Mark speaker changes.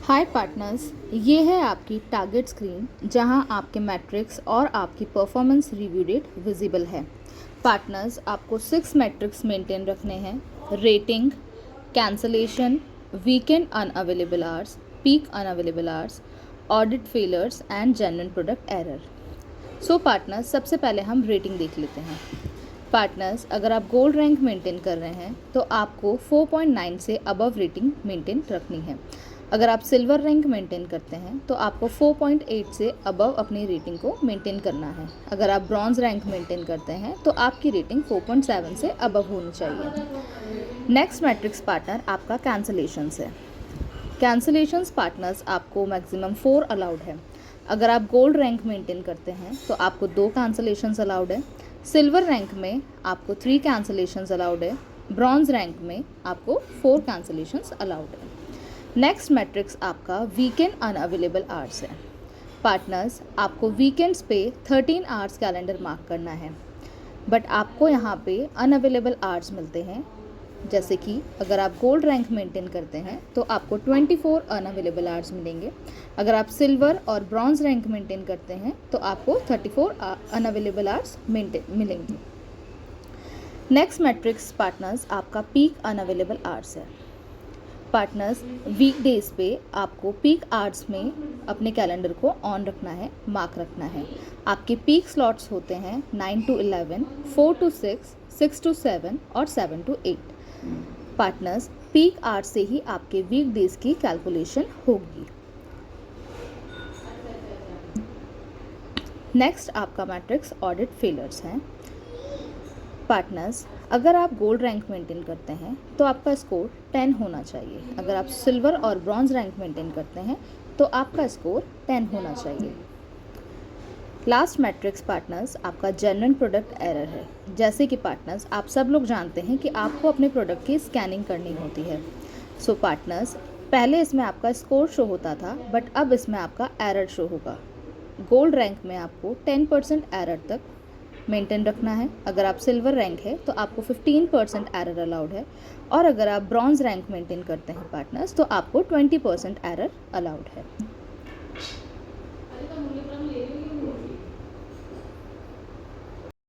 Speaker 1: हाय partners, ये है आपकी टारगेट स्क्रीन जहां आपके मैट्रिक्स और आपकी परफॉर्मेंस रिव्यू डेट विजिबल है। पार्टनर्स, आपको 6 मैट्रिक्स मेंटेन रखने हैं: rating, cancellation, weekend unavailable hours, peak unavailable hours, audit failures and genuine product error. So partners, सबसे पहले हम रेटिंग देख लेते हैं। पार्टनर्स, अगर आप गोल्ड रैंक मेंटेन कर रहे हैं तो आपको 4.9 से अबव रेटिंग मेंटेन रखनी है। अगर आप सिल्वर रैंक मेंटेन करते हैं तो आपको 4.8 से अबव अपनी रेटिंग को मेंटेन करना है। अगर आप ब्रॉन्ज रैंक मेंटेन करते हैं तो आपकी रेटिंग 4.7 से अबव होनी चाहिए। नेक्स्ट मैट्रिक्स पार्टनर आपका कैंसलेशंस है। कैंसलेशंस पार्टनर्स, आपको मैक्सिमम 4 अलाउड है। अगर आप गोल्ड रैंक मेंटेन करते हैं तो आपको 2 कैंसलेशंस अलाउड है। सिल्वर रैंक में आपको 3 कैंसलेशंस अलाउड है। ब्रॉन्ज रैंक में आपको 4 कैंसलेशंस अलाउड है। नेक्स्ट मैट्रिक्स आपका वीकेंड अनअवेलेबल आवर्स है। पार्टनर्स, आपको वीकेंड्स पे 13 आवर्स कैलेंडर मार्क करना है, बट आपको यहाँ पे अनअवेलेबल आवर्स मिलते हैं। जैसे कि अगर आप गोल्ड रैंक मेंटेन करते हैं तो आपको 24 अनअवेलेबल आवर्स मिलेंगे। अगर आप सिल्वर और ब्रॉन्ज रैंक मेंटेन करते हैं तो आपको 34 अनअवेलेबल आवर्स मिलेंगे। नेक्स्ट मैट्रिक्स पार्टनर्स आपका पीक अनअवेलेबल आवर्स है। पार्टनर्स, वीकडेज पे आपको पीक आवर्स में अपने कैलेंडर को ऑन रखना है, मार्क रखना है। आपके पीक स्लॉट्स होते हैं 9 to 11, 4 to 6, 6 to 7 और 7 to 8। पार्टनर्स, पीक आवर्स से ही आपके वीकडेज की कैलकुलेशन होगी। नेक्स्ट आपका मैट्रिक्स ऑडिट फेलर्स है। पार्टनर्स, अगर आप गोल्ड रैंक मेंटेन करते हैं तो आपका स्कोर 10 होना चाहिए। अगर आप सिल्वर और ब्रॉन्ज रैंक मेंटेन करते हैं तो आपका स्कोर 10 होना चाहिए। लास्ट मैट्रिक्स पार्टनर्स आपका जेन्युइन प्रोडक्ट एरर है। जैसे कि पार्टनर्स, आप सब लोग जानते हैं कि आपको अपने प्रोडक्ट की स्कैनिंग करनी होती है। सो पार्टनर्स, पहले इसमें आपका स्कोर शो होता था, बट अब इसमें आपका एरर शो होगा। गोल्ड रैंक में आपको 10% एरर तक मेंटेन रखना है। अगर आप सिल्वर रैंक है तो आपको 15% एरर अलाउड है, और अगर आप ब्रॉन्ज रैंक मेंटेन करते हैं पार्टनर्स तो आपको 20% एरर अलाउड है।